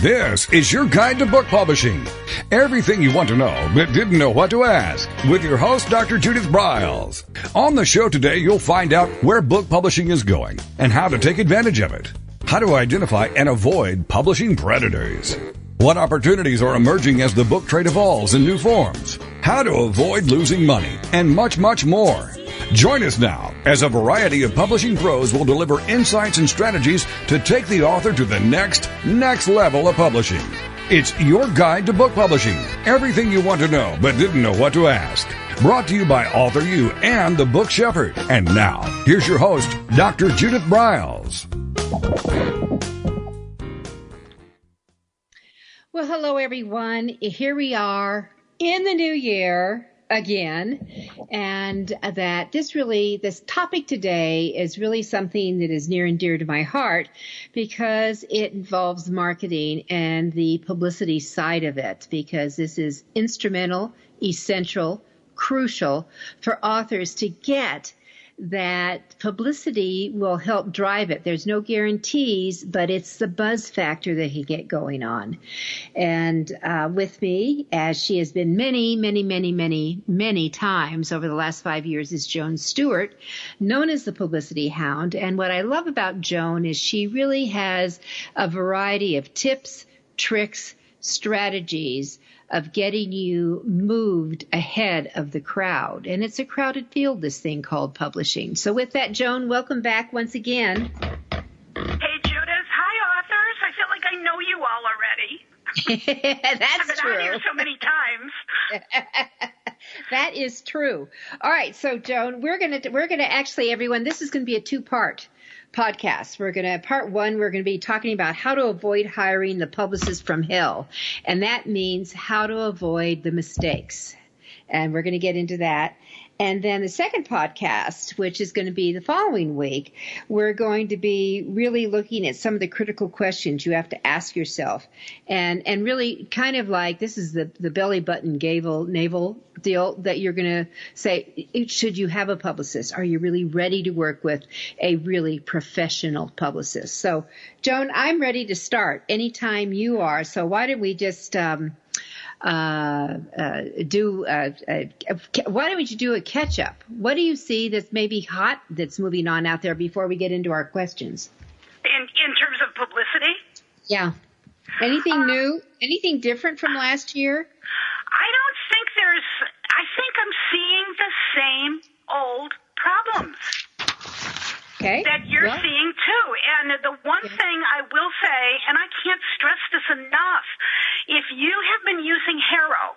This is your guide to book publishing. Everything you want to know but didn't know what to ask with your host, Dr. Judith Briles. On the show today, you'll find out where book publishing is going and how to take advantage of it. How to identify and avoid publishing predators. What opportunities are emerging as the book trade evolves in new forms. How to avoid losing money and much, much more. Join us now as a variety of publishing pros will deliver insights and strategies to take the author to the next level of publishing. It's your guide to book publishing. Everything you want to know but didn't know what to ask. Brought to you by AuthorU and the Book Shepherd. And now, here's your host, Dr. Judith Briles. Well, hello, everyone. Here we are in the new year again, and this topic today is really something that is near and dear to my heart because it involves marketing and the publicity side of it, because this is instrumental, essential, crucial for authors to get that publicity will help drive it. There's no guarantees, but it's the buzz factor that can get going on. And with me, as she has been many times over the last 5 years, is Joan Stewart, known as the Publicity Hound. And what I love about Joan is she really has a variety of tips, tricks, strategies of getting you moved ahead of the crowd. And it's a crowded field, this thing called publishing. So with that, Joan, welcome back once again. Hey, Judith. Hi, authors. I feel like I know you all already. That's true. I've been on here so many times. That is true. All right. So, Joan, we're gonna actually, everyone, this is going to be a two-part podcast. Part one, we're going to be talking about how to avoid hiring the publicist from hell. And that means how to avoid the mistakes. And we're going to get into that. And then the second podcast, which is going to be the following week, we're going to be really looking at some of the critical questions you have to ask yourself. And really kind of like, this is the belly button navel deal that you're going to say, should you have a publicist? Are you really ready to work with a really professional publicist? So, Joan, I'm ready to start anytime you are. So why don't we just why don't you do a catch up? What do you see that's maybe hot that's moving on out there before we get into our questions? In terms of publicity? Yeah. Anything new? Anything different from last year? I think I'm seeing the same old problems. Okay. That you're seeing too. And the one thing I will say, and I can't stress this enough, if you have been using Haro,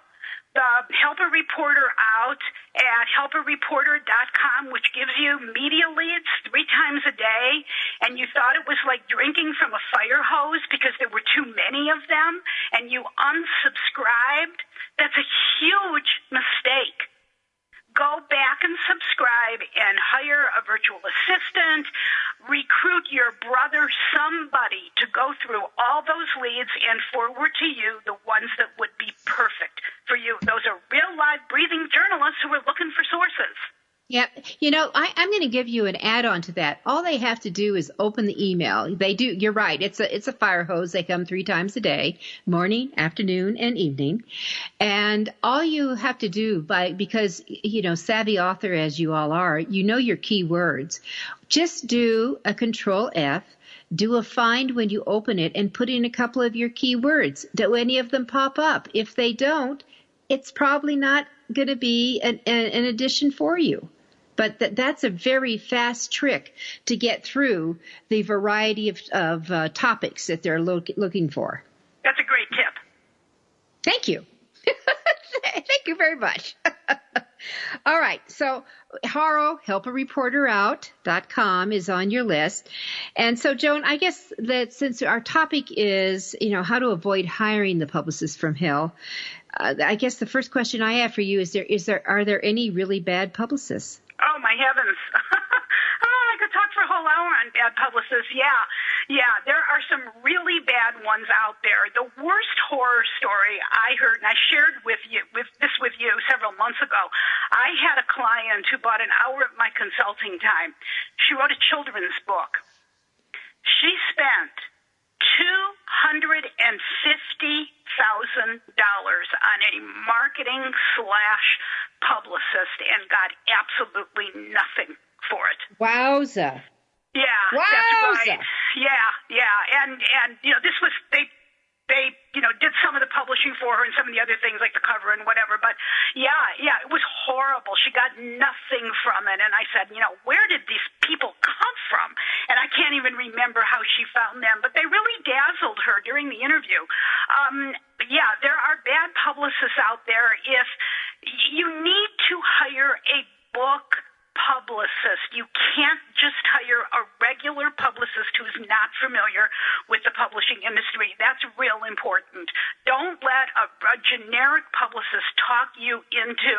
the Help a Reporter Out at helpareporter.com, which gives you media leads 3 times a day, and you thought it was like drinking from a fire hose because there were too many of them, and you unsubscribed, that's a huge mistake. Go back and subscribe and hire a virtual assistant, recruit your brother, somebody to go through all those leads and forward to you the ones that would be perfect for you. Those are real, live, breathing journalists who are looking for sources. Yep. I'm going to give you an add-on to that. All they have to do is open the email. They do. You're right. It's a fire hose. They come 3 times a day, morning, afternoon, and evening. And all you have to do because, savvy author as you all are, your keywords. Just do a Control F. Do a find when you open it and put in a couple of your keywords. Do any of them pop up? If they don't, it's probably not going to be an addition for you. But that's a very fast trick to get through the variety of topics that they're looking for. That's a great tip. Thank you. Thank you very much. All right. So Haro, helpareporterout.com is on your list. And so, Joan, I guess that since our topic is, how to avoid hiring the publicist from hell, I guess the first question I have for you is are there any really bad publicists? Oh, my heavens. I could talk for a whole hour on bad publicists. Yeah, there are some really bad ones out there. The worst horror story I heard, and I shared with you several months ago, I had a client who bought an hour of my consulting time. She wrote a children's book. She spent $250,000 on a marketing/publicist and got absolutely nothing for it. Wowza. Yeah, Wowza. that's right. Yeah. And this was, they did some of the publishing for her and some of the other things like the cover and whatever. But yeah, it was horrible. She got nothing from it. And I said, where did these people come from? And I can't even remember how she found them, but they really dazzled her during the interview. Yeah, there are bad publicists out there. If you need to hire a book publicist, you can't just hire a regular publicist who's not familiar with the publishing industry. That's real important. Don't let a generic publicist talk you into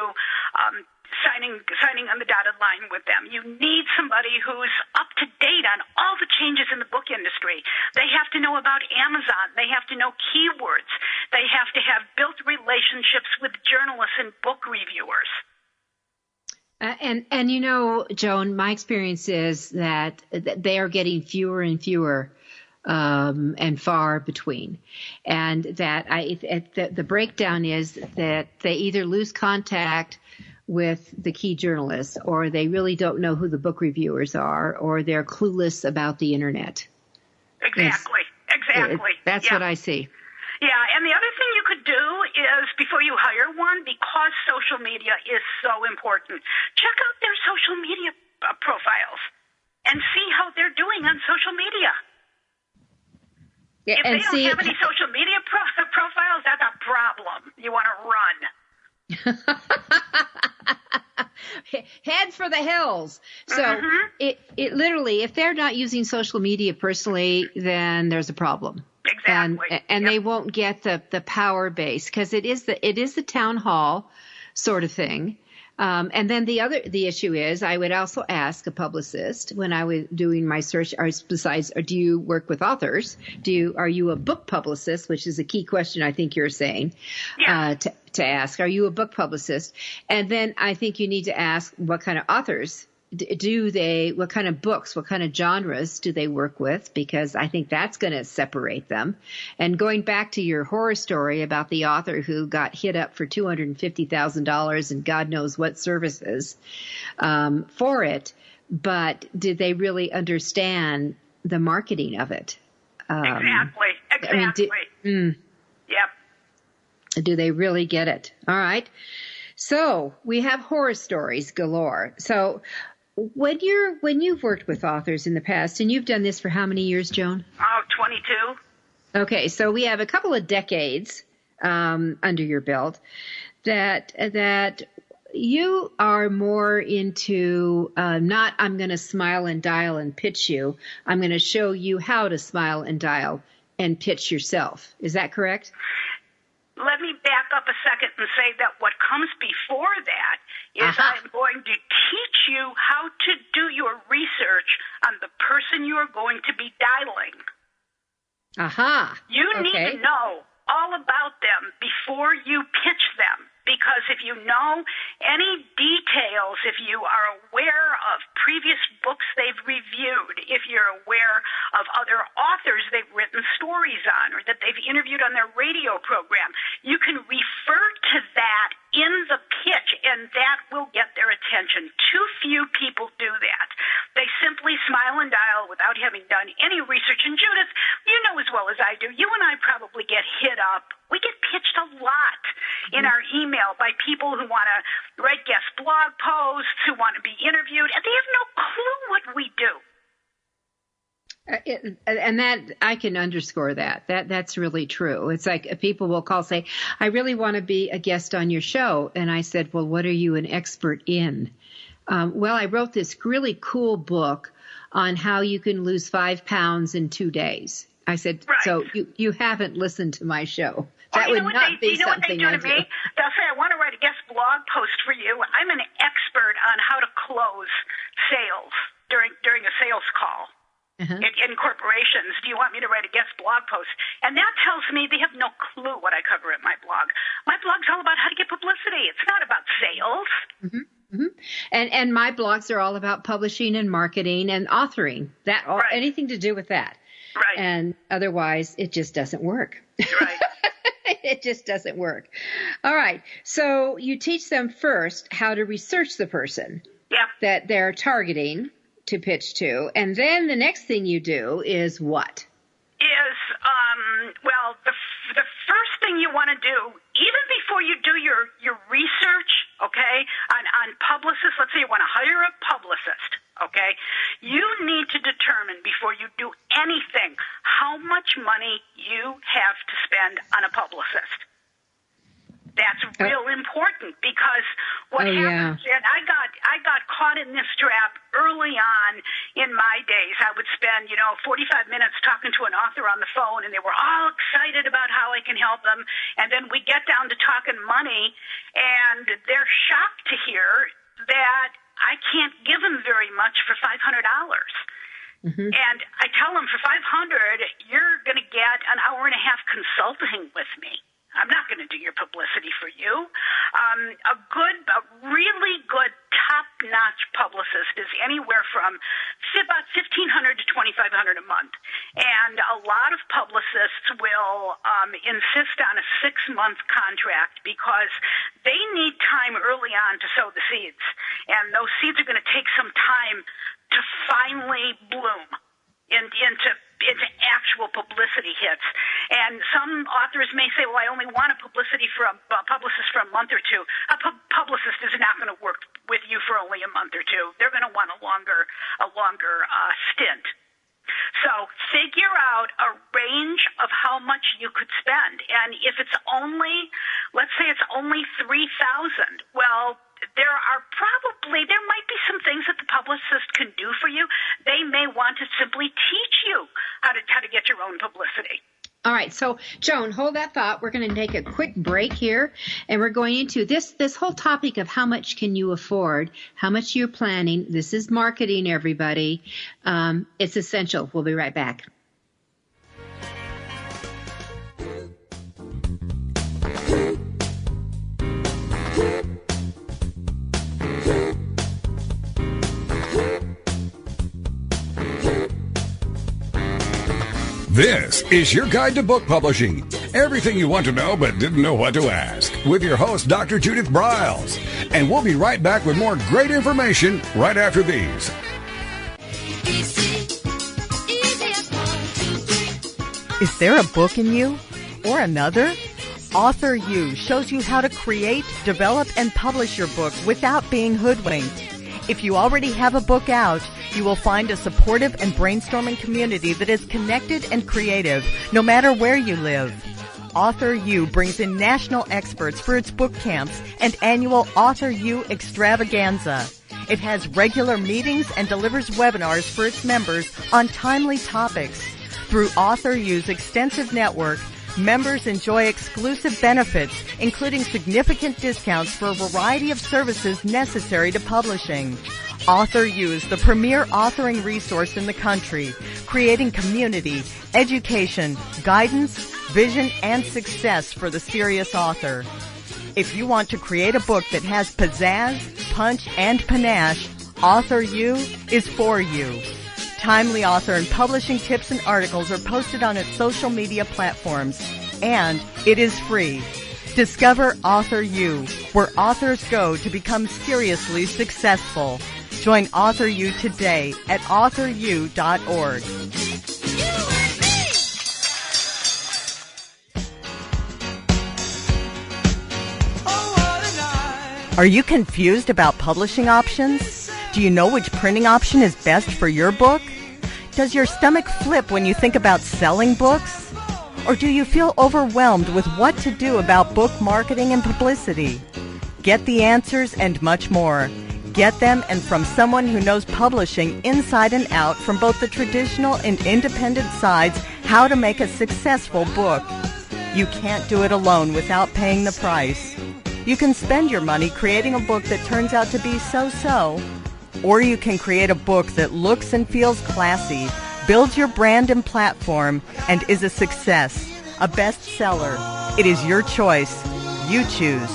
signing on the dotted line with them. You need somebody who's up to date on all the changes in the book industry. They have to know about Amazon. They have to know keywords. They have to have built relationships with journalists and book reviewers. And Joan, my experience is that they are getting fewer and fewer and far between. And that the breakdown is that they either lose contact with the key journalists, or they really don't know who the book reviewers are, or they're clueless about the Internet. Exactly. That's what I see. Yeah, and the other thing you could do is, before you hire one, because social media is so important, check out their social media profiles and see how they're doing on social media. Yeah, if they don't have any social media profiles, that's a problem. You want to run. Head for the hills. So it literally, if they're not using social media personally, then there's a problem. Exactly. And they won't get the power base, because it is the town hall sort of thing. And then the issue is, I would also ask a publicist when I was doing my search, besides, do you work with authors? Are you a book publicist, which is a key question I think you're saying, to ask. Are you a book publicist? And then I think you need to ask, what kind of authors what kind of books, what kind of genres do they work with? Because I think that's going to separate them. And going back to your horror story about the author who got hit up for $250,000 and God knows what services for it, but did they really understand the marketing of it? Exactly. Yep. Do they really get it? All right. So we have horror stories galore. So when you've worked with authors in the past, and you've done this for how many years, Joan? 22. Okay, so we have a couple of decades under your belt that you are more into not I'm going to smile and dial and pitch you. I'm going to show you how to smile and dial and pitch yourself. Is that correct? Let me back up a second and say that what comes before that is I'm going to teach you how to do your research on the person you are going to be dialing. You need to know all about them before you pitch them. Because if you know any details, if you are aware of previous books they've reviewed, if you're aware of other authors they've written stories on or that they've interviewed on their radio program, you can refer to that in the pitch, and that will get their attention. Too few people do that. They simply smile and dial without having done any research. And Judith, you know as well as I do, you and I probably get hit up. We get pitched a lot in our email by people who want to write guest blog posts, who want to be interviewed, and they have no clue what we do. And that I can underscore that's really true. It's like people will call, say, I really want to be a guest on your show. And I said, well, what are you an expert in? Well, I wrote this really cool book on how you can lose 5 pounds in 2 days. I said, so you haven't listened to my show. That would not be something I do. They'll say, I want to write a guest blog post for you. I'm an expert on how to close sales during a sales call. In corporations. Do you want me to write a guest blog post? And that tells me they have no clue what I cover in my blog. My blog's all about how to get publicity. It's not about sales. And my blogs are all about publishing and marketing and authoring. Anything to do with that. And otherwise, it just doesn't work. It just doesn't work. All right. So you teach them first how to research the person that they're targeting to pitch to. And then the next thing you do is what? Well, the first thing you want to do, even before you do your research, okay, on publicists, let's say you want to hire a publicist, okay, you need to determine before you do anything how much money you have to spend on a publicist. That's real important because what happens, and I got caught in this trap early on in my days. I would spend, 45 minutes talking to an author on the phone, and they were all excited about how I can help them. And then we get down to talking money, and they're shocked to hear that I can't give them very much for $500. Mm-hmm. And I tell them for $500, you're going to get an hour and a half consulting with me. I'm not going to do your publicity for you. A really good, top-notch publicist is anywhere from about $1,500 to $2,500 a month. And a lot of publicists will insist on a 6-month contract because they need time early on to sow the seeds. And those seeds are going to take some time to finally bloom into actual publicity hits. And some authors may say, well, I only want a publicist for a month or two. A publicist is not going to work with you for only a month or two. They're going to want a longer stint. So figure out a range of how much you could spend. And if it's only, let's say it's only $3,000, well, there might be some things that the publicist can do for you. They may want to simply teach you how to get your own publicity. All right. So, Joan, hold that thought. We're going to take a quick break here, and we're going into this whole topic of how much can you afford, how much you're planning. This is marketing, everybody. It's essential. We'll be right back. This is your guide to book publishing. Everything you want to know but didn't know what to ask. With your host, Dr. Judith Briles. And we'll be right back with more great information right after these. Is there a book in you? Or another? AuthorU shows you how to create, develop, and publish your book without being hoodwinked. If you already have a book out, you will find a supportive and brainstorming community that is connected and creative, no matter where you live. AuthorU brings in national experts for its book camps and annual AuthorU extravaganza. It has regular meetings and delivers webinars for its members on timely topics. Through AuthorU's extensive network, members enjoy exclusive benefits, including significant discounts for a variety of services necessary to publishing. AuthorU is the premier authoring resource in the country, creating community, education, guidance, vision, and success for the serious author. If you want to create a book that has pizzazz, punch, and panache, AuthorU is for you. Timely author and publishing tips and articles are posted on its social media platforms, and it is free. Discover AuthorU, where authors go to become seriously successful. Join AuthorU today at AuthorU.org. Are you confused about publishing options? Do you know which printing option is best for your book? Does your stomach flip when you think about selling books? Or do you feel overwhelmed with what to do about book marketing and publicity? Get the answers and much more. Get them and from someone who knows publishing inside and out from both the traditional and independent sides how to make a successful book. You can't do it alone without paying the price. You can spend your money creating a book that turns out to be so-so, or you can create a book that looks and feels classy, builds your brand and platform, and is a success, a bestseller. It is your choice. You choose.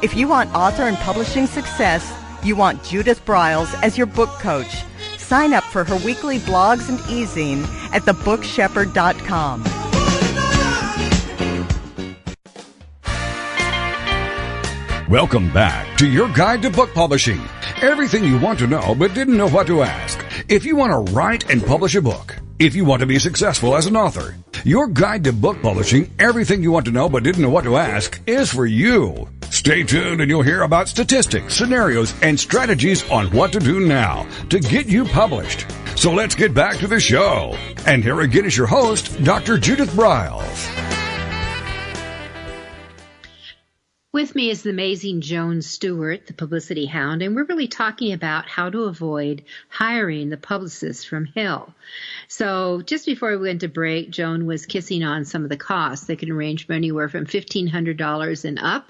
If you want author and publishing success, you want Judith Briles as your book coach. Sign up for her weekly blogs and e-zine at thebookshepherd.com. Welcome back to your guide to book publishing. Everything you want to know but didn't know what to ask. If you want to write and publish a book, if you want to be successful as an author, your guide to book publishing, everything you want to know but didn't know what to ask, is for you. Stay tuned and you'll hear about statistics, scenarios, and strategies on what to do now to get you published. So let's get back to the show. And here again is your host, Dr. Judith Briles. With me is the amazing Joan Stewart, the publicity hound, and we're really talking about how to avoid hiring the publicist from hell. So just before we went to break, Joan was kissing on some of the costs. They can range from anywhere from $1,500 and up.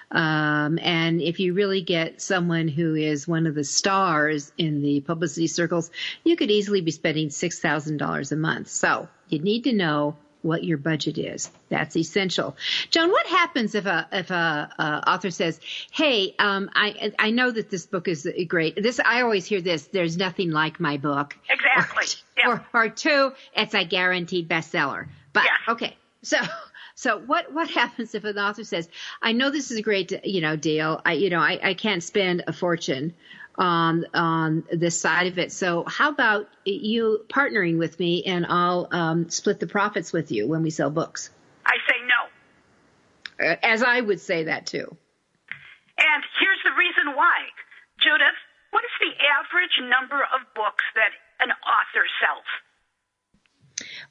And if you really get someone who is one of the stars in the publicity circles, you could easily be spending $6,000 a month. So you need to know what your budget is. That's essential. Joan, what happens if a author says, "Hey, I know that this book is great. I always hear this. There's nothing like my book." Exactly. Or two, it's a guaranteed bestseller. But okay, so what happens if an author says, "I know this is a great deal. I can't spend a fortune on this side of it. So how about you partnering with me and I'll split the profits with you when we sell books?" I say no. As I would say that too. And here's the reason why. Judith, what is the average number of books that an author sells?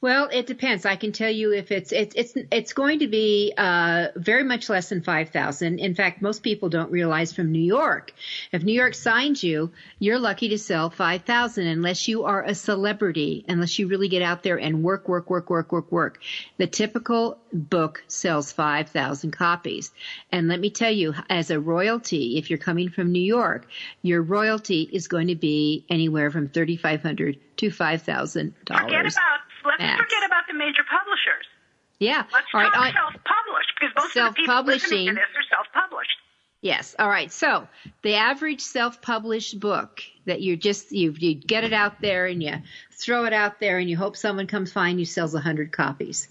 Well, it depends. I can tell you if it's going to be very much less than 5,000. In fact, most people don't realize from New York, if New York signs you, you're lucky to sell 5,000 unless you are a celebrity, unless you really get out there and work. The typical book sells 5,000 copies. And let me tell you, as a royalty, if you're coming from New York, your royalty is going to be anywhere from $3,500 to $5,000. Let's forget about the major publishers. Yeah. Let's talk self-published, because most of the people listening to this are self-published. Yes. All right. So the average self-published book that you get it out there and you throw it out there and you hope someone comes find you sells 100 copies.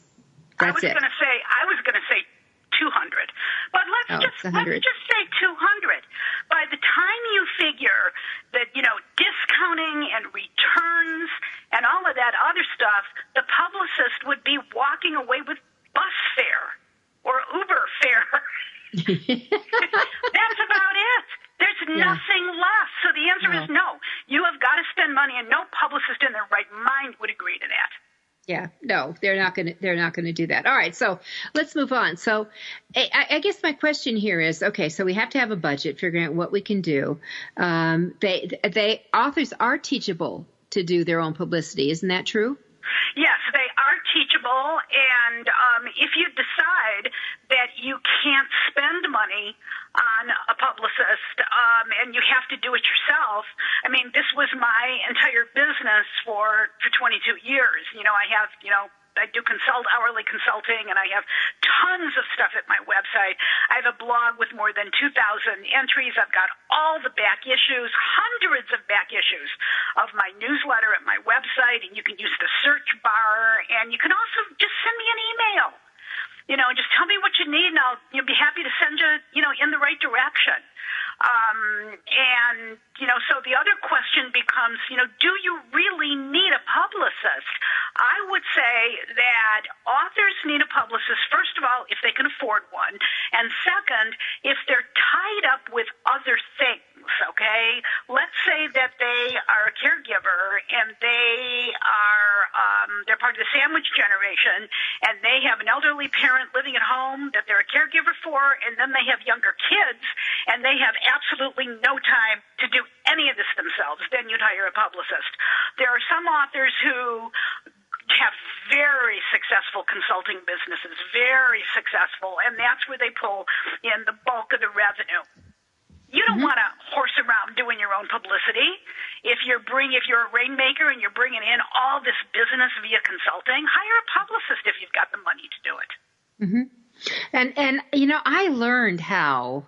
That's it. I was going to say 200, but let's just say 200. By the time you figure that, discounting and returns and all of that other stuff, the publicist would be walking away with bus fare or Uber fare. That's about it. There's nothing left. So the answer is no. You have got to spend money, and no publicist in their right mind would agree to that. Yeah, no, they're not going to do that. All right, so let's move on. So I guess my question here is, okay, so we have to have a budget, figuring out what we can do. Authors are teachable to do their own publicity. Isn't that true? Yes, they are teachable, and if you decide that you can't spend money on a publicist and you have to do it yourself, I mean, this was my entire business for 22 years. I do hourly consulting, and I have tons of stuff at my website. I have a blog with more than 2,000 entries. I've got all the back issues, hundreds of back issues of my newsletter at my website, and you can use the search bar, and you can also just send me an email. Just tell me what you need, and I'll be happy to send you, in the right direction. So the other question becomes, do you really need a publicist? I would say that authors need a publicist, first of all, if they can afford one, and second, if they're tied up with other things, okay? Let's say that they are a caregiver and they're part of the sandwich generation, and they have an elderly parent living at home that they're a caregiver for, and then they have younger kids, and they have absolutely no time to do any of this themselves. Then you'd hire a publicist. There are some authors who have very successful consulting businesses, very successful, and that's where they pull in the bulk of the revenue. You don't want to horse around doing your own publicity. If you're a rainmaker and you're bringing in all this business via consulting, hire a publicist if you've got the money to do it. Mm-hmm. And I learned how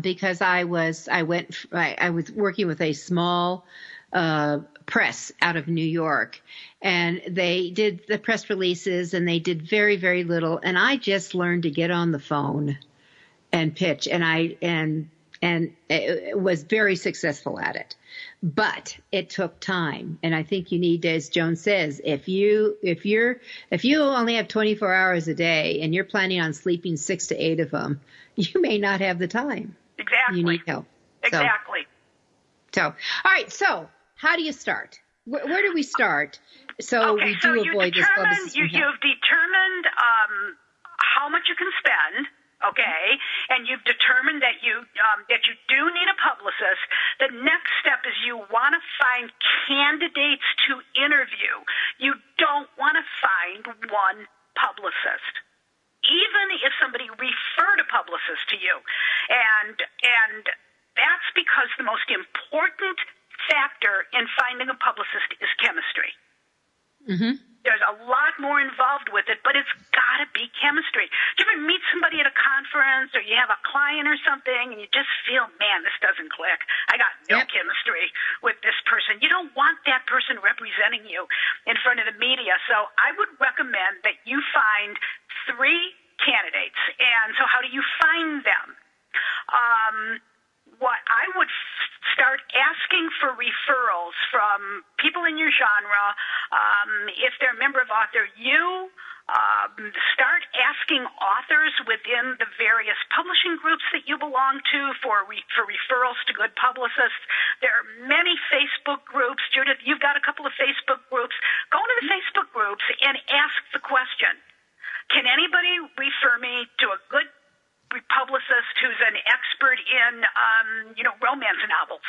because I was working with a small press out of New York, and they did the press releases, and they did very, very little, and I just learned to get on the phone and pitch, and it was very successful at it. But it took time, and I think you need to, as Joan says, if you only have 24 hours a day and you're planning on sleeping 6 to 8 of them, you may not have the time. Exactly. You need help. Exactly. So all right. So how do you start? Where do we start? So we do avoid this publicist. You've determined how much you can spend. Okay, and you've determined that you do need a publicist. The next step is you want to find candidates to interview. You don't want to find one publicist, even if somebody referred a publicist to you. And that's because the most important factor in finding a publicist is chemistry. Mm-hmm. There's a lot more involved with it, but it's got to be chemistry. Do you ever meet somebody at a conference or you have a client or something and you just feel, man, this doesn't click. I got no chemistry with this person. You don't want that person representing you in front of the media. So I would recommend that you find 3 candidates. And so how do you find them? What I would start asking for referrals from people in your genre. If they're a member of AuthorU, start asking authors within the various publishing groups that you belong to for referrals to good publicists. There are many Facebook groups. Judith, you've got a couple of Facebook groups. Go into the Facebook groups and ask the question, can anybody refer me to a good publicist who's an expert in, romance novels?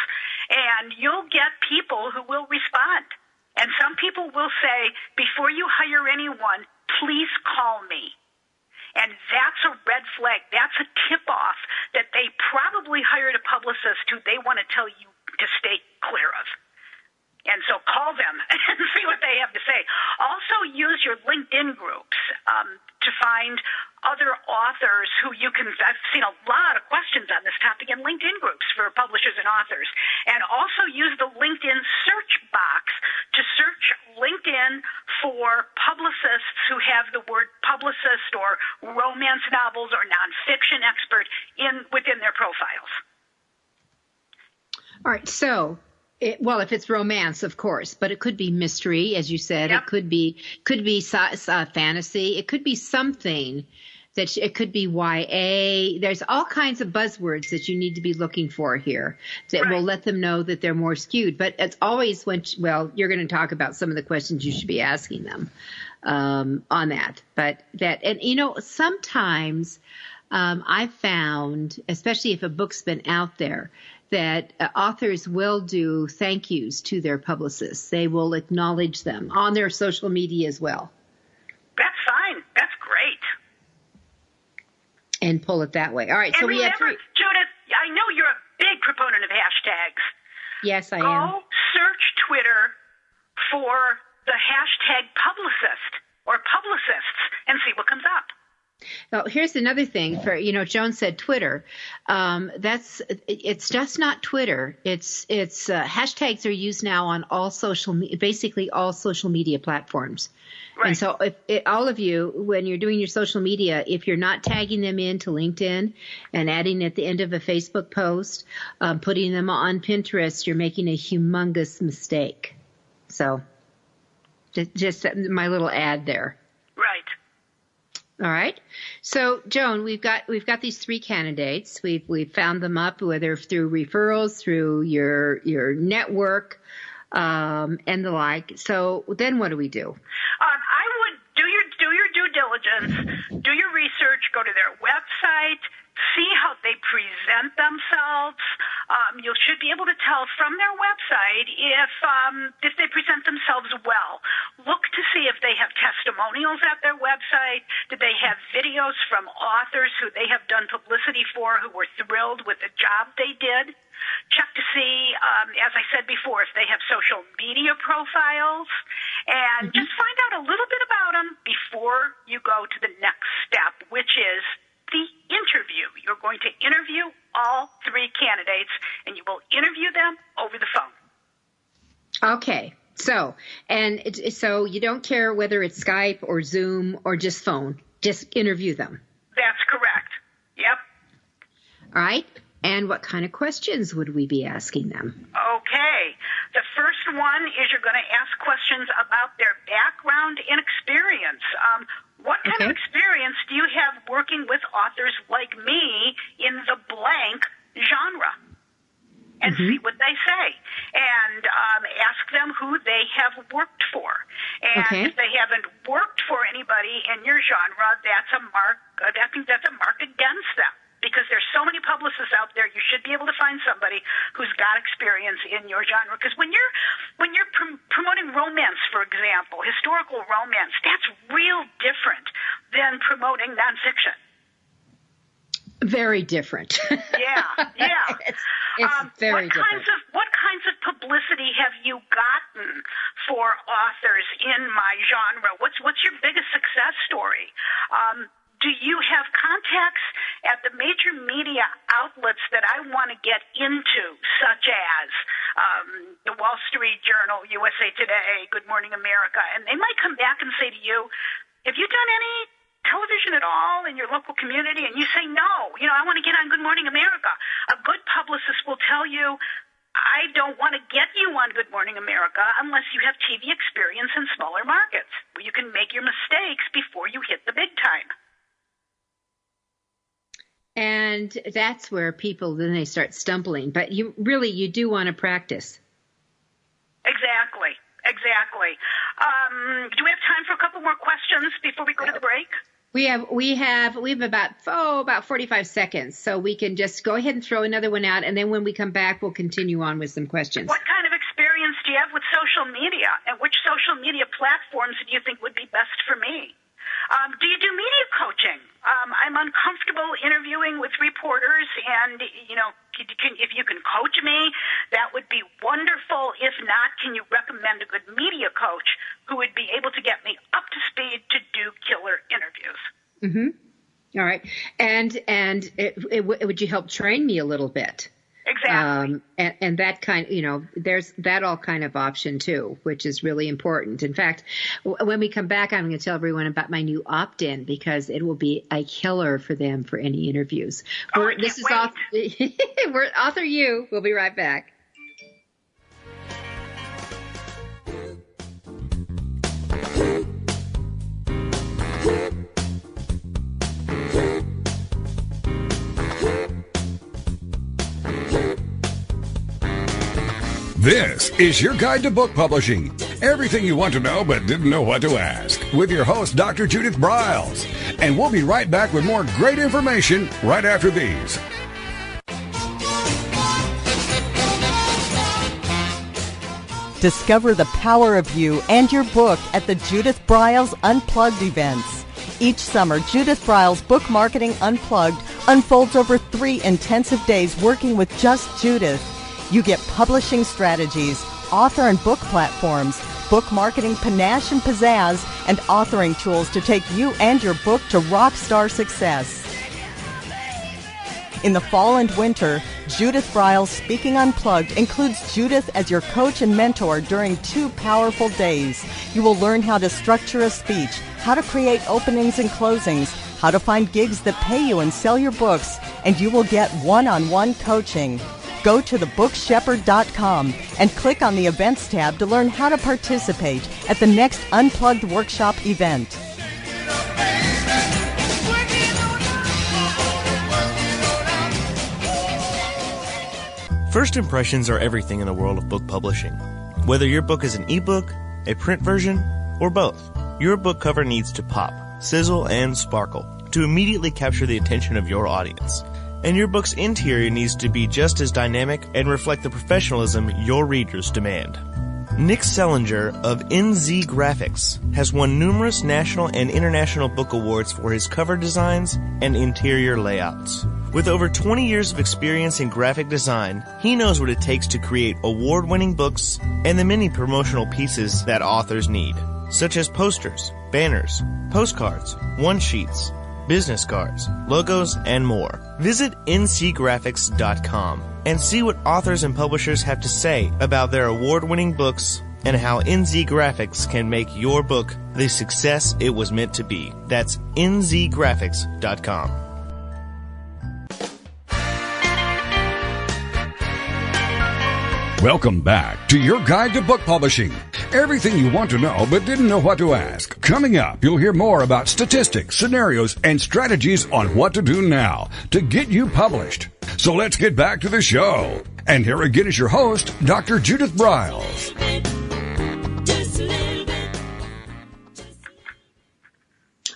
And you'll get people who will respond. And some people will say, before you hire anyone, please call me. And that's a red flag. That's a tip-off that they probably hired a publicist who they want to tell you to stay clear of. And so call them and see what they have to say. Also use your LinkedIn groups to find other authors who you can – I've seen a lot of questions on this topic in LinkedIn groups for publishers and authors. And also use the LinkedIn search box to search LinkedIn for publicists who have the word publicist or romance novels or nonfiction expert within their profiles. All right, so – if it's romance, of course, but it could be mystery, as you said. Yep. It could be fantasy. It could be something it could be YA. There's all kinds of buzzwords that you need to be looking for here that will let them know that they're more skewed. But it's always you're going to talk about some of the questions you should be asking them on that. But sometimes I've found, especially if a book's been out there, that authors will do thank yous to their publicists. They will acknowledge them on their social media as well. That's fine. That's great. And pull it that way. All right. And so we have 3. Judith, I know you're a big proponent of hashtags. Yes, I am. Go search Twitter for the hashtag publicist or publicists and see what comes up. Now, here's another thing Joan said Twitter. It's just not Twitter. It's hashtags are used now on basically all social media platforms. Right. And so all of you, when you're doing your social media, if you're not tagging them into LinkedIn and adding at the end of a Facebook post, putting them on Pinterest, you're making a humongous mistake. So just my little ad there. All right. So, Joan, we've got these 3 candidates. We've found them up, whether through referrals, through your network, and the like. So then what do we do? I would do your due diligence, do your research, go to their website, see how they present themselves. You should be able to tell from their website if they present themselves well. Look to see if they have testimonials at their website. Did they have videos from authors who they have done publicity for who were thrilled with the job they did? Check to see, as I said before, if they have social media profiles. And just find out a little bit about them before you go to the next step, which is the interview. You're going to interview all 3 candidates, and you will interview them over the phone. Okay. So you don't care whether it's Skype or Zoom or just phone. Just interview them. That's correct. Yep. All right. And what kind of questions would we be asking them? Okay. The first one is you're going to ask questions about their background and experience. What kind of experience do you have working with authors like me in the blank genre? And see what they say. And ask them who they have worked for. And if they haven't worked for anybody in your genre, that's a mark. I think that's a mark against them. Because there's so many publicists out there, you should be able to find somebody who's got experience in your genre. Because when you're promoting romance, for example, historical romance, that's real different than promoting nonfiction. Very different. Yeah. It's very different. What kinds of publicity have you gotten for authors in my genre? What's your biggest success story? Do you have contacts at the major media outlets that I want to get into, such as the Wall Street Journal, USA Today, Good Morning America? And they might come back and say to you, have you done any television at all in your local community? And you say, no, I want to get on Good Morning America. A good publicist will tell you, I don't want to get you on Good Morning America unless you have TV experience in smaller markets where you can make your mistakes before you hit the big time. And that's where people, then they start stumbling. But you do want to practice. Exactly. Do we have time for a couple more questions before we go to the break? We have about 45 seconds, so we can just go ahead and throw another one out, and then when we come back, we'll continue on with some questions. What kind of experience do you have with social media, and which social media platforms do you think would be best for me? Do you do media coaching? I'm uncomfortable interviewing with reporters, and, if you can coach me, that would be wonderful. If not, can you recommend a good media coach who would be able to get me up to speed to do killer interviews? Mm-hmm. All right. And would you help train me a little bit? Exactly. And that kind, there's that all kind of option too, which is really important. In fact, when we come back, I'm going to tell everyone about my new opt-in because it will be a killer for them for any interviews. We're AuthorU. We'll be right back. This is your guide to book publishing. Everything you want to know but didn't know what to ask. With your host, Dr. Judith Briles. And we'll be right back with more great information right after these. Discover the power of you and your book at the Judith Briles Unplugged events. Each summer, Judith Briles Book Marketing Unplugged unfolds over 3 intensive days working with just Judith. You get publishing strategies, author and book platforms, book marketing panache and pizzazz, and authoring tools to take you and your book to rock star success. In the fall and winter, Judith Briles Speaking Unplugged includes Judith as your coach and mentor during 2 powerful days. You will learn how to structure a speech, how to create openings and closings, how to find gigs that pay you and sell your books, and you will get one-on-one coaching. Go to thebookshepherd.com and click on the Events tab to learn how to participate at the next Unplugged Workshop event. First impressions are everything in the world of book publishing. Whether your book is an ebook, a print version, or both, your book cover needs to pop, sizzle, and sparkle to immediately capture the attention of your audience. And your book's interior needs to be just as dynamic and reflect the professionalism your readers demand. Nick Sellinger of NZ Graphics has won numerous national and international book awards for his cover designs and interior layouts. With over 20 years of experience in graphic design, he knows what it takes to create award-winning books and the many promotional pieces that authors need, such as posters, banners, postcards, one-sheets, business cards, logos, and more. Visit ncgraphics.com and see what authors and publishers have to say about their award-winning books and how NZ Graphics can make your book the success it was meant to be. That's nzgraphics.com. Welcome back to your guide to book publishing. Everything you want to know but didn't know what to ask. Coming up, you'll hear more about statistics, scenarios, and strategies on what to do now to get you published. So let's get back to the show. And here again is your host, Dr. Judith Briles.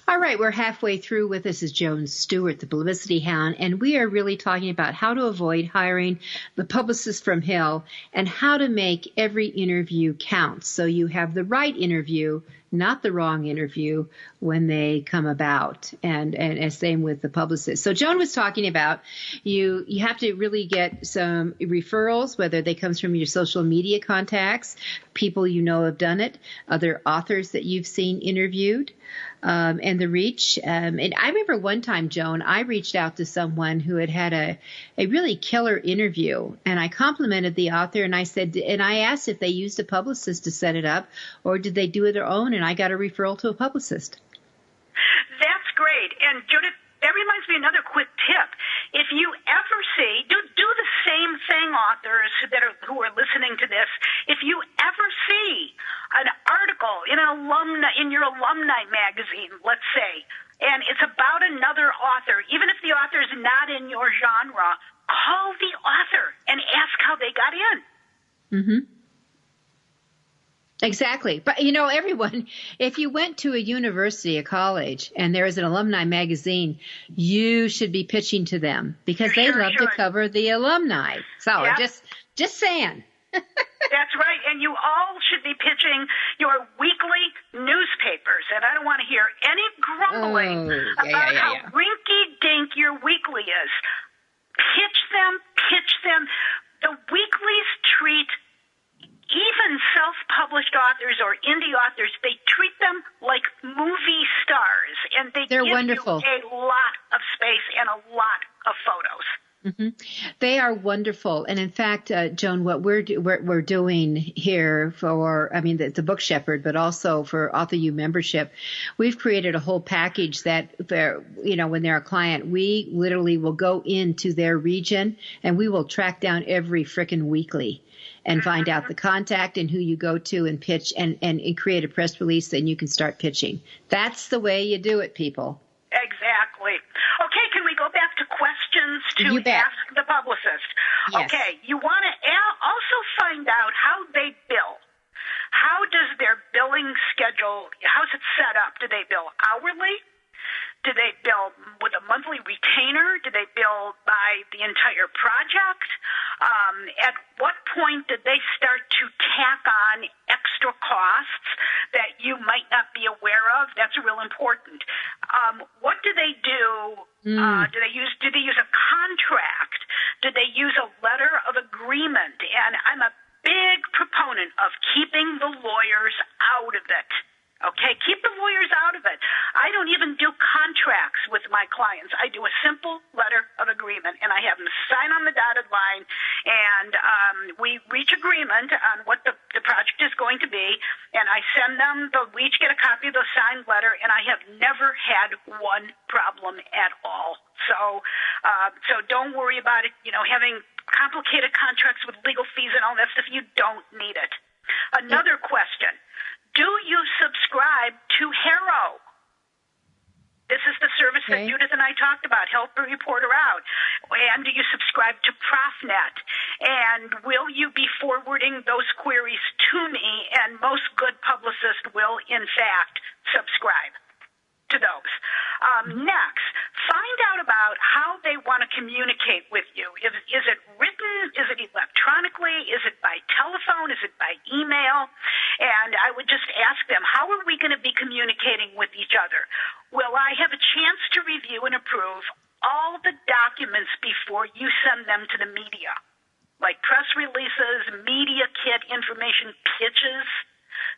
All right, we're halfway through with this is Joan Stewart, the Publicity Hound, and we are really talking about how to avoid hiring the publicist from hell and how to make every interview count so you have the right interview, not the wrong interview when they come about, and same with the publicist. So Joan was talking about you have to really get some referrals, whether they comes from your social media contacts, people you know have done it, other authors that you've seen interviewed. And the reach. And I remember one time, Joan, I reached out to someone who had a really killer interview, and I complimented the author, and I said, and I asked if they used a publicist to set it up, or did they do it their own, and I got a referral to a publicist. That's great. And Judith, that reminds me of another quick tip. If you ever see, do the same thing, authors who are listening to this. If you ever see an article in your alumni magazine, let's say, and it's about another author, even if the author is not in your genre, call the author and ask how they got in. Mm-hmm. Exactly. But, everyone, if you went to a university, a college, and there is an alumni magazine, you should be pitching to them because they love to cover the alumni. So just saying. That's right. And you all should be pitching your weekly newspapers. And I don't want to hear any grumbling about how rinky-dink your weekly is. Pitch them. The weeklies treat even self-published authors or indie authors, they treat them like movie stars, and they're give wonderful. You a lot of space and a lot of photos. Mm-hmm. They are wonderful. And in fact, Joan, what we're doing here for, the Book Shepherd, but also for AuthorU membership, we've created a whole package that, when they're a client, we literally will go into their region and we will track down every frickin' weekly and find out the contact and who you go to and pitch and create a press release, and you can start pitching. That's the way you do it, people. Exactly. Okay, can we go back to questions to ask the publicist? Yes. Okay, you want to also find out how they bill. How does their billing schedule, how's it set up? Do they bill hourly? Do they bill with a monthly retainer? Do they bill by the entire project? At what point did they start to tack on extra costs that you might not be aware of? That's real important. What do they do? Do they use a contract? Do they use a letter of agreement? And I'm a big proponent of keeping the lawyers out of it. Okay, keep the lawyers out of it. I don't even do contracts with my clients. I do a simple letter of agreement, and I have them sign on the dotted line, and we reach agreement on what the project is going to be, and I send them, we each get a copy of the signed letter, and I have never had one problem at all. So don't worry about it, having complicated contracts with legal fees and all that stuff. You don't need it. Another question. Do you subscribe to HARO? This is the service that Judith and I talked about, help a reporter out. And do you subscribe to ProfNet? And will you be forwarding those queries to me? And most good publicists will, in fact, subscribe to those. Next, find out about how they want to communicate with you. Is it written? Is it electronically? Is it by telephone? Is it by email? And I would just ask them, how are we going to be communicating with each other? Will I have a chance to review and approve all the documents before you send them to the media, like press releases, media kit information, pitches,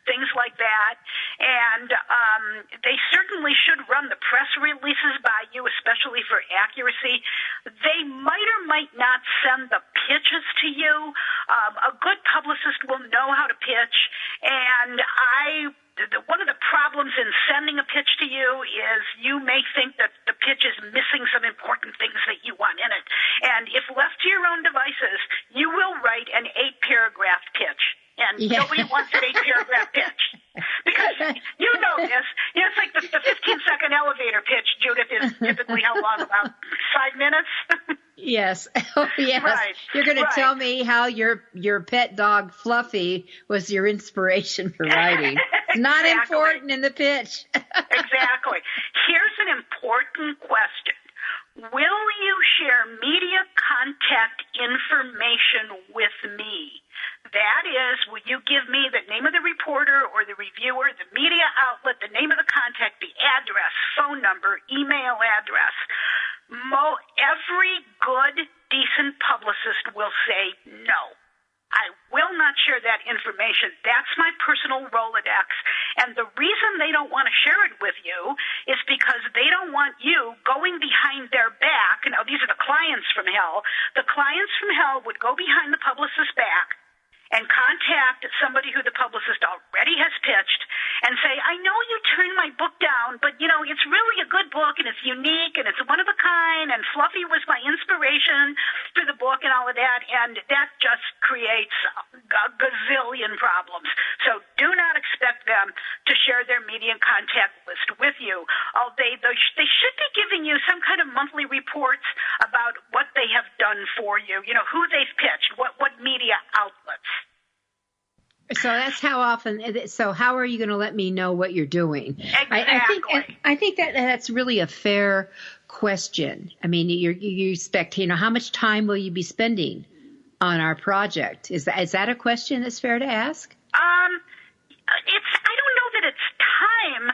things like that. And they certainly should run the press releases by you, especially for accuracy. They might or might not send the pitches to you. A good publicist will know how to pitch. And one of the problems in sending a pitch to you is you may think that the pitch is missing some important things that you want in it. And if left to your own devices, you will write an 8-paragraph pitch. And nobody wants an 8-paragraph pitch. Because you know this. It's like the 15-second elevator pitch, Judith, is typically how long? About 5 minutes? Yes. Oh, yes. Right. You're going to tell me how your pet dog, Fluffy, was your inspiration for writing. It's not important in the pitch. Exactly. Here's an important question. Will you share media contact information with me? That is, will you give me the name of the reporter or the reviewer, the media outlet, the name of the contact, the address, phone number, email address? Every good, decent publicist will say no. I will not share that information. That's my personal Rolodex. And the reason they don't want to share it with you is because they don't want you going behind their back. Now, these are the clients from hell. The clients from hell would go behind the publicist's back and contact somebody who the publicist already has pitched and say, I know you turned my book down, but, it's really a good book, and it's unique, and it's one of a kind, and Fluffy was my inspiration for the book and all of that, and that just creates a gazillion problems. So do not expect them to share their media contact list with you. They should be giving you some kind of monthly reports about what they have done for you, who they've pitched, what media outlets. So that's how often. So how are you going to let me know what you're doing? Exactly. I think that's really a fair question. I mean, you expect, how much time will you be spending on our project? Is that a question that's fair to ask? I don't know that it's time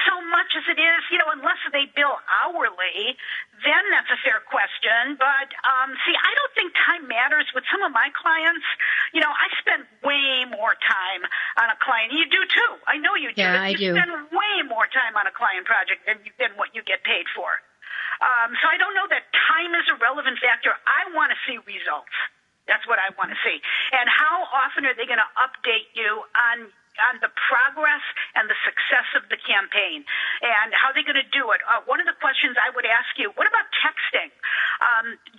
so much as it is, unless they bill hourly, then that's a fair question. But, I don't think time matters with some of my clients. I spend way more time on a client. You do too. I know you do. Yeah, I do. You spend way more time on a client project than what you get paid for. So I don't know that time is a relevant factor. I want to see results. That's what I want to see. And how often are they going to update you on the progress and the success of the campaign, and how they're going to do it? One of the questions I would ask you, what about texting?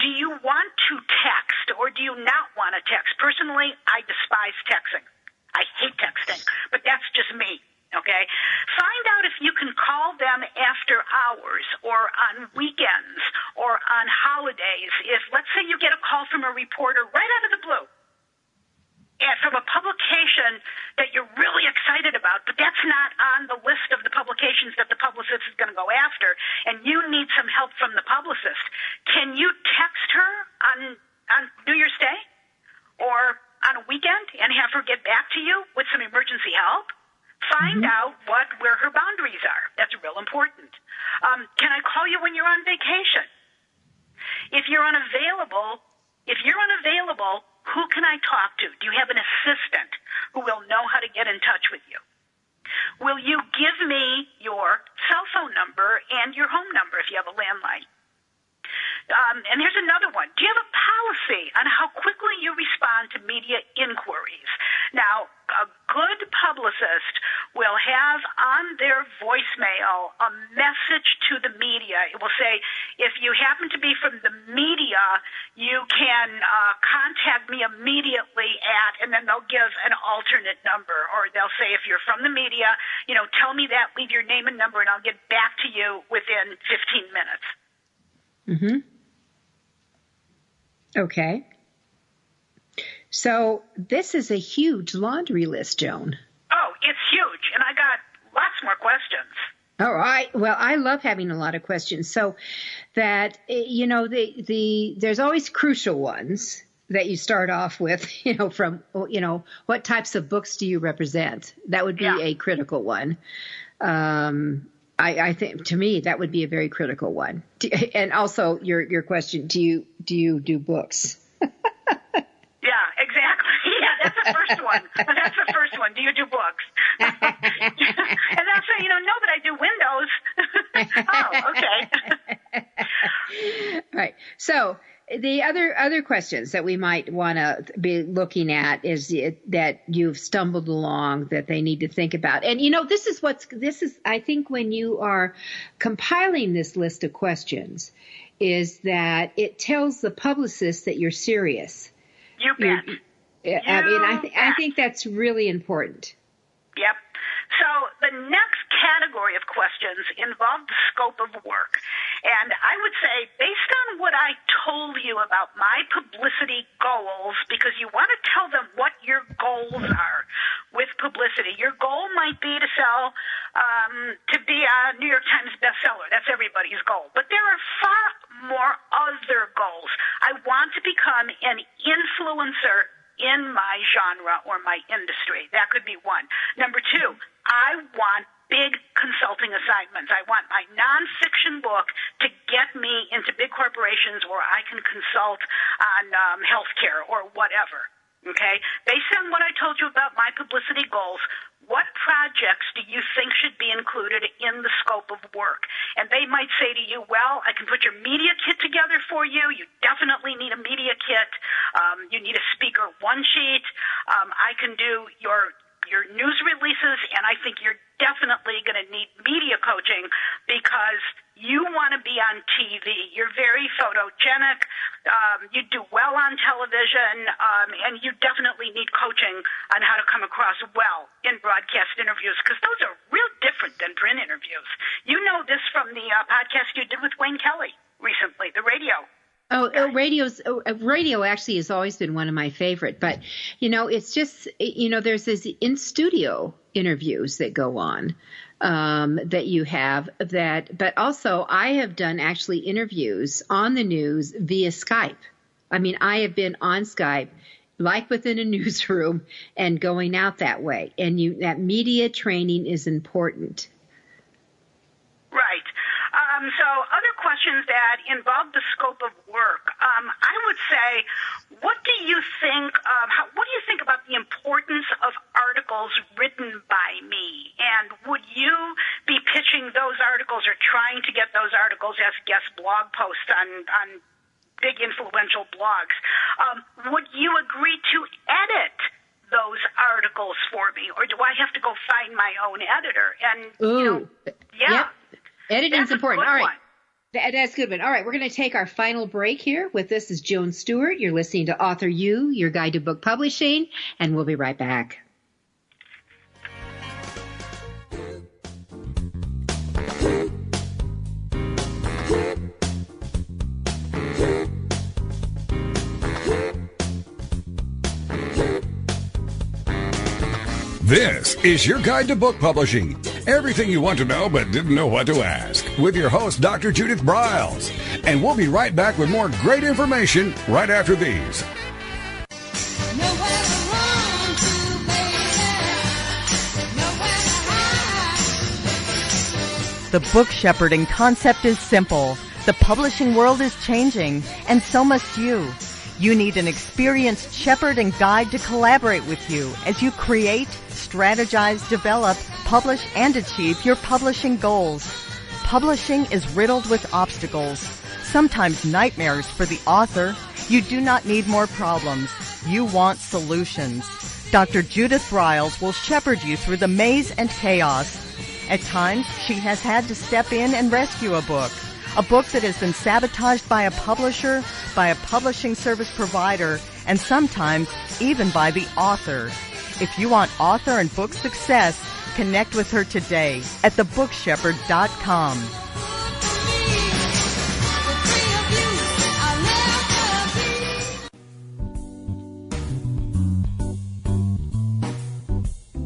Do you want to text, or do you not want to text? Personally, I despise texting. I hate texting, but that's just me. Okay? Find out if you can call them after hours or on weekends or on holidays. If, let's say, you get a call from a reporter right out of the blue, and from a publication that you're really excited about, but that's not on the list of the publications that the publicist is going to go after, and you need some help from the publicist, can you text her on New Year's Day or on a weekend and have her get back to you with some emergency help? Find out where her boundaries are. That's real important. Can I call you when you're on vacation? If you're unavailable, who can I talk to? Do you have an assistant who will know how to get in touch with you? Will you give me your cell phone number and your home number if you have a landline? And here's another one. Do you have a policy on how quickly you respond to media inquiries? Now, a good publicist will have on their voicemail a message to the media. It will say, if you happen to be from the media, you can contact me immediately at, and then they'll give an alternate number. Or they'll say, if you're from the media, tell me that, leave your name and number, and I'll get back to you within 15 minutes. Mm-hmm. Okay. So this is a huge laundry list, Joan. Oh, it's huge, and I got lots more questions. All right. Well, I love having a lot of questions. So that, there's always crucial ones that you start off with, from, what types of books do you represent? That would be a critical one. I think, to me, that would be a very critical one. And also your question, do you do books? Yeah, exactly. Yeah, that's the first one. That's the first one. Do you do books? And that's say, no, but I do windows. Oh, okay. Right. So the other questions that we might want to be looking at is that you've stumbled along that they need to think about. And, this is, I think when you are compiling this list of questions is that it tells the publicist that you're serious. You bet. I think that's really important. Yep. So the next category of questions involve the scope of work. And I would say, based on what I told you about my publicity goals, because you want to tell them what your goals are with publicity. Your goal might be to sell, to be a New York Times bestseller. That's everybody's goal. But there are far more other goals. I want to become an influencer in my genre or my industry. That could be one. Number two, I want big consulting assignments. I want my nonfiction book to get me into big corporations where I can consult on healthcare or whatever. Okay? Based on what I told you about my publicity goals, what projects do you think should be included in the scope of work? And they might say to you, well, I can put your media kit together for you. You definitely need a media kit. You need a speaker one sheet. I can do your news releases, and I think you're definitely going to need media coaching because you want to be on TV. You're very photogenic. You do well on television, and you definitely need coaching on how to come across well in broadcast interviews because those are real different than print interviews. You know this from the podcast you did with Wayne Kelly recently, the radio. Radio actually has always been one of my favorite, but it's just, there's this in studio interviews that go on, that you have that, but also I have done actually interviews on the news via Skype. I mean, I have been on Skype, like within a newsroom and going out that way. And that media training is important. Right. So other questions that involve the scope of work, I would say, what do you think about the importance of articles written by me? And would you be pitching those articles or trying to get those articles as guest blog posts on big influential blogs? Would you agree to edit those articles for me, or do I have to go find my own editor? And Yep. Editing's important. All right. That's a good one. All right. We're going to take our final break here. With this is Joan Stewart. You're listening to AuthorU, your guide to book publishing, and we'll be right back. This is your guide to book publishing. Everything you want to know but didn't know what to ask. With your host, Dr. Judith Briles. And we'll be right back with more great information right after these. The book shepherding concept is simple. The publishing world is changing, and so must you. You need an experienced shepherd and guide to collaborate with you as you create, strategize, develop, publish, and achieve your publishing goals. Publishing is riddled with obstacles, sometimes nightmares for the author. You do not need more problems. You want solutions. Dr. Judith Briles will shepherd you through the maze and chaos. At times, she has had to step in and rescue a book that has been sabotaged by a publisher, by a publishing service provider, and sometimes even by the author. If you want author and book success, connect with her today at thebookshepherd.com.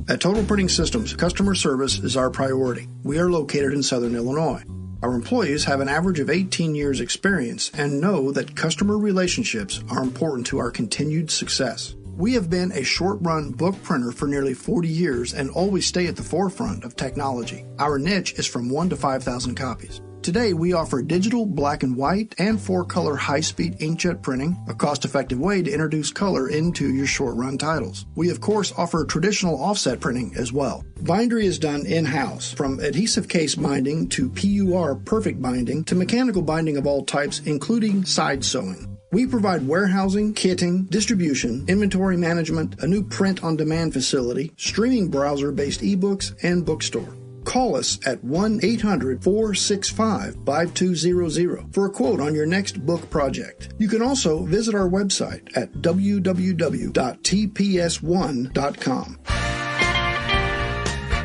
At Total Printing Systems, customer service is our priority. We are located in Southern Illinois. Our employees have an average of 18 years experience and know that customer relationships are important to our continued success. We have been a short-run book printer for nearly 40 years and always stay at the forefront of technology. Our niche is from 1 to 5,000 copies. Today, we offer digital, black and white, and 4-color high-speed inkjet printing, a cost-effective way to introduce color into your short-run titles. We, of course, offer traditional offset printing as well. Bindery is done in-house, from adhesive case binding to PUR perfect binding to mechanical binding of all types, including side sewing. We provide warehousing, kitting, distribution, inventory management, a new print-on-demand facility, streaming browser-based ebooks, and bookstore. Call us at 1-800-465-5200 for a quote on your next book project. You can also visit our website at www.tps1.com.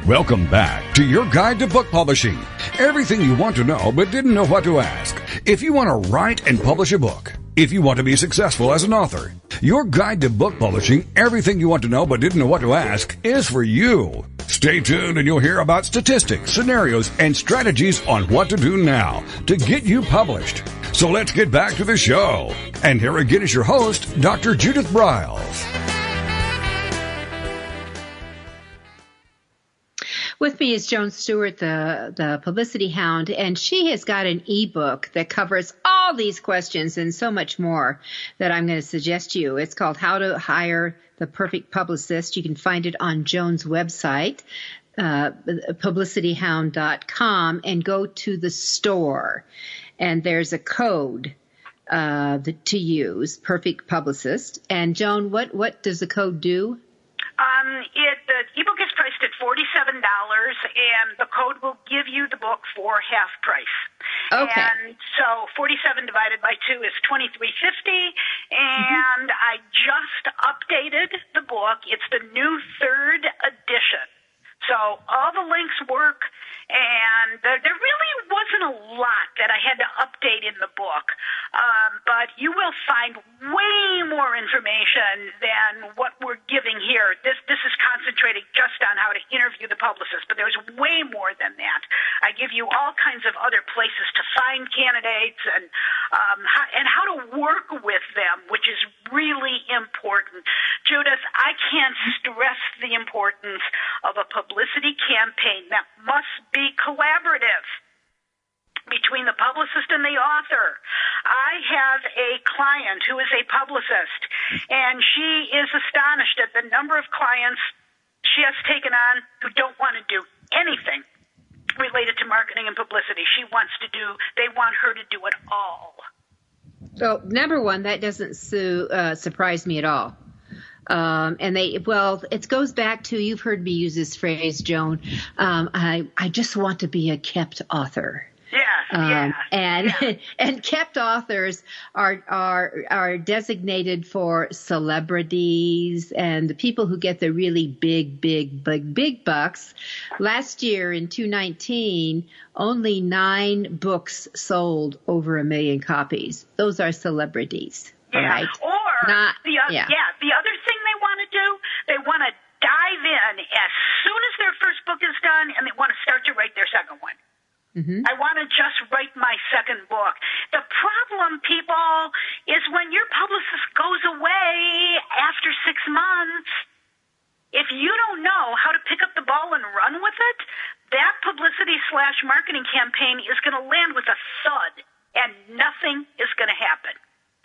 Welcome back to your guide to book publishing. Everything you want to know but didn't know what to ask. If you want to write and publish a book, if you want to be successful as an author, your guide to book publishing, everything you want to know but didn't know what to ask, is for you. Stay tuned and you'll hear about statistics, scenarios, and strategies on what to do now to get you published. So let's get back to the show. And here again is your host, Dr. Judith Briles. With me is Joan Stewart, the publicity hound, and she has got an ebook that covers all these questions and so much more that I'm going to suggest to you. It's called How to Hire the Perfect Publicist. You can find it on Joan's website, publicityhound.com, and go to the store. And there's a code to use, Perfect Publicist. And Joan, what does the code do? The ebook is priced at $47, and the code will give you the book for half price. Okay. And so 47 divided by 2 is $23.50, and I just updated the book. It's the new 3rd edition. So all the links work, and there really wasn't a lot that I had to update in the book, but you will find way more information than what we're giving here. This is concentrating just on how to interview the publicist, but there's way more than that. I give you all kinds of other places to find candidates and how to work with them, which is really important. Judith, I can't stress the importance of a publicity campaign that must be collaborative between the publicist and the author. I have a client who is a publicist, and she is astonished at the number of clients she has taken on who don't want to do anything related to marketing and publicity. They want her to do it all. So, number one, that doesn't surprise me at all. It goes back to, you've heard me use this phrase, Joan, I just want to be a kept author. And kept authors are designated for celebrities and the people who get the really big bucks. Last year in 2019, only 9 books sold over 1 million copies. Those are celebrities. Yeah. All right? The other thing they want to do, they want to dive in as soon as their first book is done, and they want to start to write their second one. Mm-hmm. I want to just write my second book. The problem, people, is when your publicist goes away after 6 months, if you don't know how to pick up the ball and run with it, that publicity/marketing campaign is going to land with a thud, and nothing is going to happen.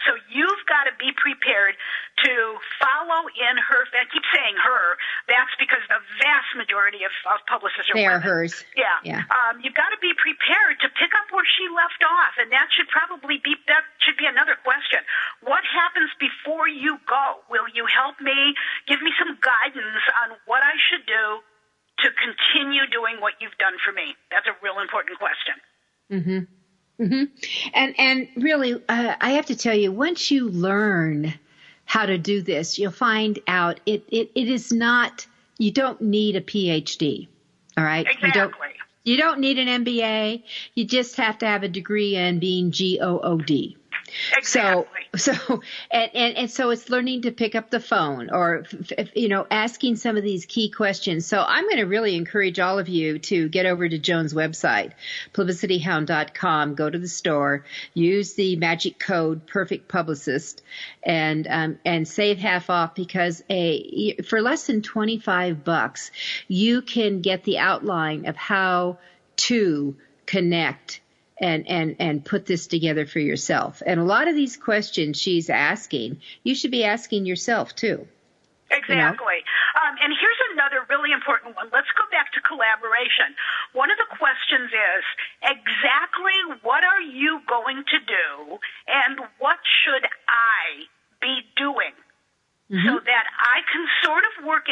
So you've got to be prepared to follow in her. I keep saying her. That's because the vast majority of publicists are women. They are hers. Yeah. You've got to be prepared to pick up where she left off, and that should be another question. What happens before you go? Will you help me? Give me some guidance on what I should do to continue doing what you've done for me. That's a real important question. Mm-hmm. Mm-hmm. And really, I have to tell you, once you learn how to do this, you'll find out it is not, you don't need a PhD. All right. Exactly. You don't need an MBA. You just have to have a degree in being GOOD. Exactly. So it's learning to pick up the phone or, asking some of these key questions. So I'm going to really encourage all of you to get over to Joan's website, publicityhound.com, go to the store, use the magic code Perfect Publicist, and save half off, because for less than $25, you can get the outline of how to connect and put this together for yourself. And a lot of these questions she's asking, you should be asking yourself too. Exactly. And here's another really important one. Let's go back to collaboration. One of the questions is, exactly what are you going to do, and what should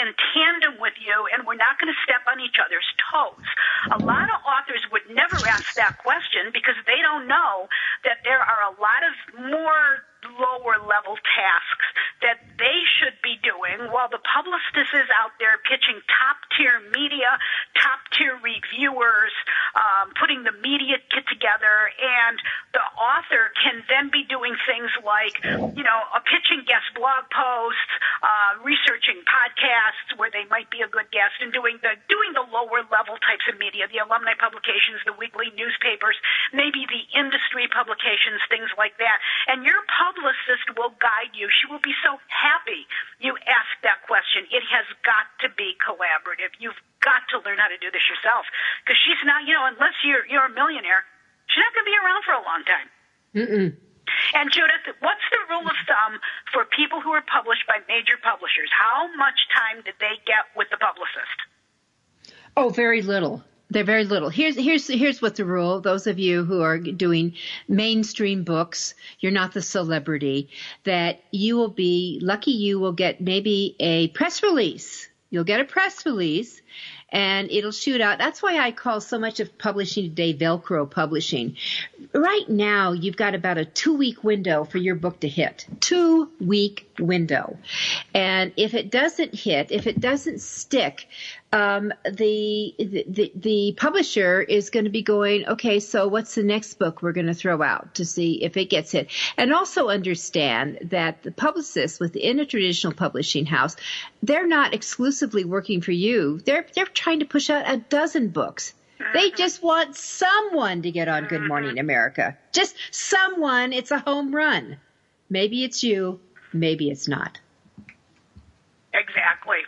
in tandem with you, and we're not going to step on each other's toes. A lot of authors would never ask that question because they don't know that there are a lot of more lower-level tasks that they should be doing while the publicist is out there pitching top-tier media, top-tier reviewers, putting the media kit together, and the author can then be doing things like, pitching guest blog posts, researching podcasts where they might be a good guest, and doing the lower-level types of media, the alumni publications, the weekly newspapers, maybe the industry publications, things like that. And your publicist will guide you. She will be so happy you asked that question. It has got to be collaborative. You've got to learn how to do this yourself, because she's not, unless you're a millionaire, she's not going to be around for a long time. Mm-mm. And Judith, what's the rule of thumb for people who are published by major publishers? How much time did they get with the publicist? Oh, very little. They're very little. Here's what the rule. Those of you who are doing mainstream books, you're not the celebrity, that you will be lucky. You will get maybe a press release. You'll get a press release, and it'll shoot out. That's why I call so much of publishing today Velcro publishing. Right now, you've got about a 2-week window for your book to hit. 2-week window. And if it doesn't hit, if it doesn't stick, the publisher is going to be going, okay, so what's the next book we're going to throw out to see if it gets hit? And also understand that the publicists within a traditional publishing house, they're not exclusively working for you. They're trying to push out a dozen books. They just want someone to get on Good Morning America. Just someone. It's a home run. Maybe it's you. Maybe it's not. Exactly.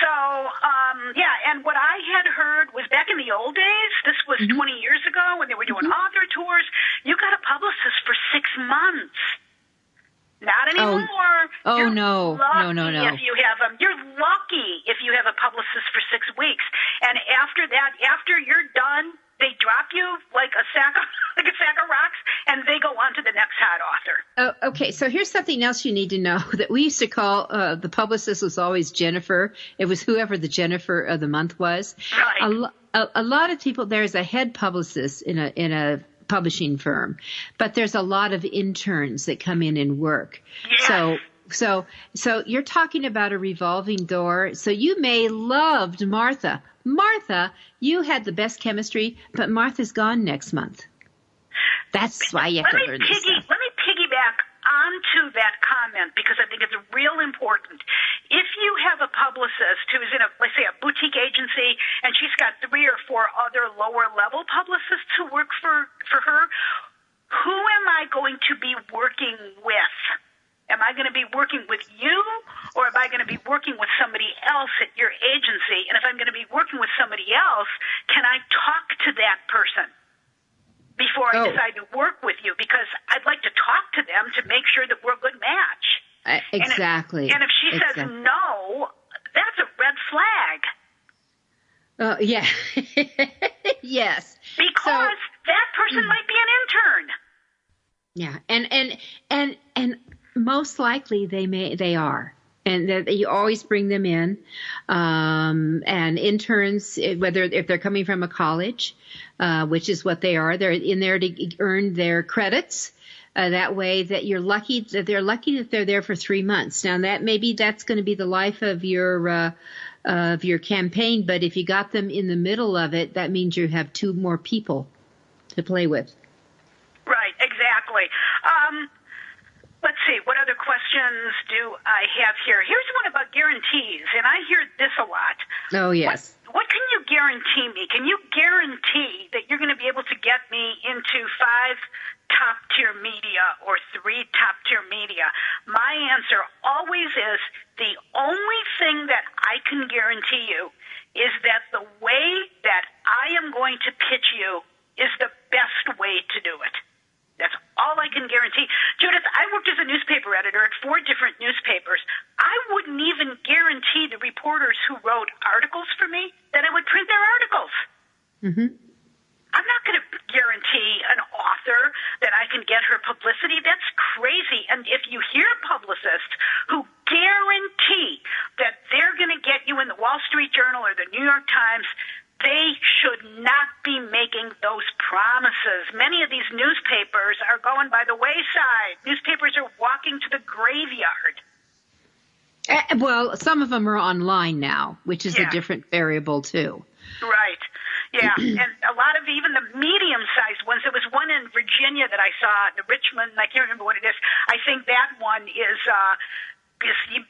So, and what I had heard was back in the old days, this was 20 years ago when they were doing author tours, you got a publicist for 6 months. Not anymore. Oh, no. If you have them, you're lucky if you have a publicist for 6 weeks. And after that, after you're done, they drop you like a sack of rocks, and they go on to the next hot author. Oh, okay, so here's something else you need to know that we used to call the publicist was always Jennifer. It was whoever the Jennifer of the month was. Right. A lot of people. There's a head publicist in a publishing firm, but there's a lot of interns that come in and work. Yes. So you're talking about a revolving door. So you may loved Martha. Martha, you had the best chemistry, but Martha's gone next month. That's why you have to learn this stuff. Let me piggyback onto that comment because I think it's real important. If you have a publicist who is in let's say a boutique agency, and she's got 3 or 4 other lower-level publicists who work for her, who am I going to be working with? Am I going to be working with you, or am I going to be working with somebody else at your agency? And if I'm going to be working with somebody else, can I talk to that person before I decide to work with you? Because I'd like to talk to them to make sure that we're a good match. Exactly. And if she says no, that's a red flag. Yeah. Yes. Because that person might be an intern. Yeah. And most likely they are. And you always bring them in. And interns, whether if they're coming from a college, which is what they are, they're in there to earn their credits. That way that they're lucky that they're there for 3 months. Now that's going to be the life of your campaign. But if you got them in the middle of it, that means you have 2 more people to play with. Right. Exactly. Let's see, what other questions do I have here? Here's one about guarantees, and I hear this a lot. Oh, yes. What can you guarantee me? Can you guarantee that you're going to be able to get me into 5 top-tier media or 3 top-tier media? My answer always is the only thing that I can guarantee you is that the way that I am going to pitch you is the best way to do it. That's all I can guarantee. Judith, I worked as a newspaper editor at 4 different newspapers. I wouldn't even guarantee the reporters who wrote articles for me that I would print their articles. Mm-hmm. I'm not going to guarantee an author that I can get her publicity. That's crazy. And if you hear publicists who guarantee that publicists. Many of these newspapers are going by the wayside. Newspapers are walking to the graveyard. Well, some of them are online now, which is a different variable, too. Right. Yeah, and a lot of even the medium-sized ones. There was one in Virginia that I saw, the Richmond, I can't remember what it is. I think that one is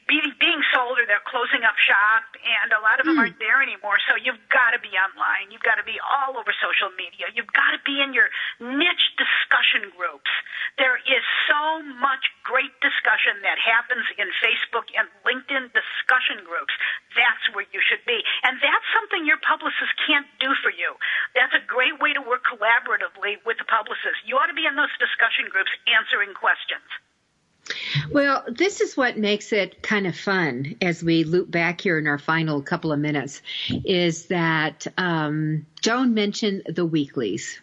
being sold, or they're closing up shop, and a lot of them aren't there anymore. So you've got to be online. You've got to be all over social media. You've got to be in your niche discussion groups. There is so much great discussion that happens in Facebook and LinkedIn discussion groups. That's where you should be. And that's something your publicist can't do for you. That's a great way to work collaboratively with the publicist. You ought to be in those discussion groups answering questions. Well, this is what makes it kind of fun as we loop back here in our final couple of minutes, is that Joan mentioned the weeklies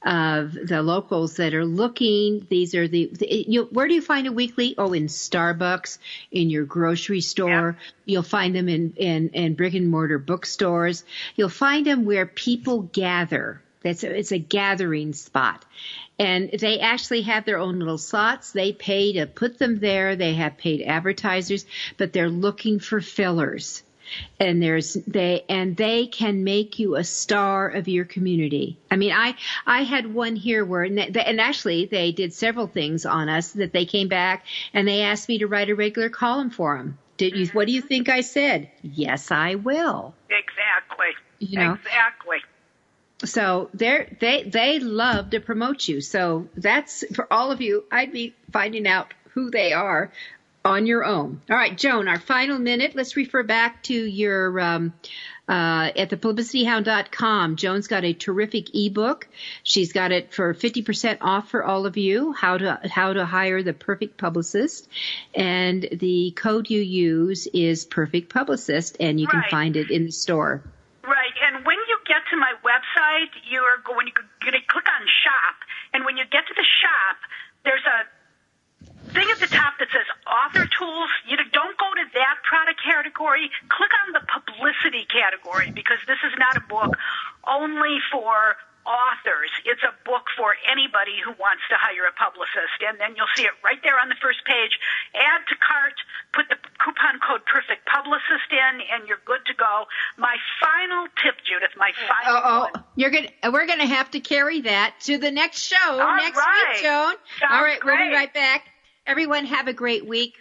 of the locals that are looking. These are where do you find a weekly? Oh, in Starbucks, in your grocery store. Yeah. You'll find them in brick and mortar bookstores. You'll find them where people gather. It's a gathering spot. And they actually have their own little slots. They pay to put them there. They have paid advertisers, but they're looking for fillers. And they can make you a star of your community. I mean, I had one here where, and actually they did several things on us that they came back and they asked me to write a regular column for them. What do you think I said? Yes, I will. Exactly. Exactly. So they love to promote you. So that's for all of you. I'd be finding out who they are on your own. All right, Joan, our final minute. Let's refer back to your at thepublicityhound.com. Joan's got a terrific ebook. She's got it for 50% off for all of you. How to hire the perfect publicist, and the code you use is Perfect Publicist, and you can find it in the store. Right, and when you get to my website, you're going to click on shop, and when you get to the shop, there's a thing at the top that says author tools. You don't go to that product category. Click on the publicity category, because this is not a book only for authors. It's a book for anybody who wants to hire a publicist. And then you'll see it right there on the first page. Add to cart, put the coupon code Perfect Publicist in, and you're good to go. My final tip, Judith, one. We're going to have to carry that to the next show next week, Joan. All right, great. We'll be right back. Everyone have a great week.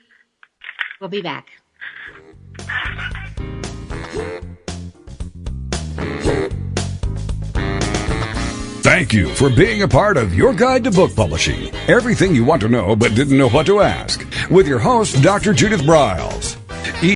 We'll be back. Thank you for being a part of Your Guide to Book Publishing. Everything you want to know but didn't know what to ask. With your host, Dr. Judith Briles.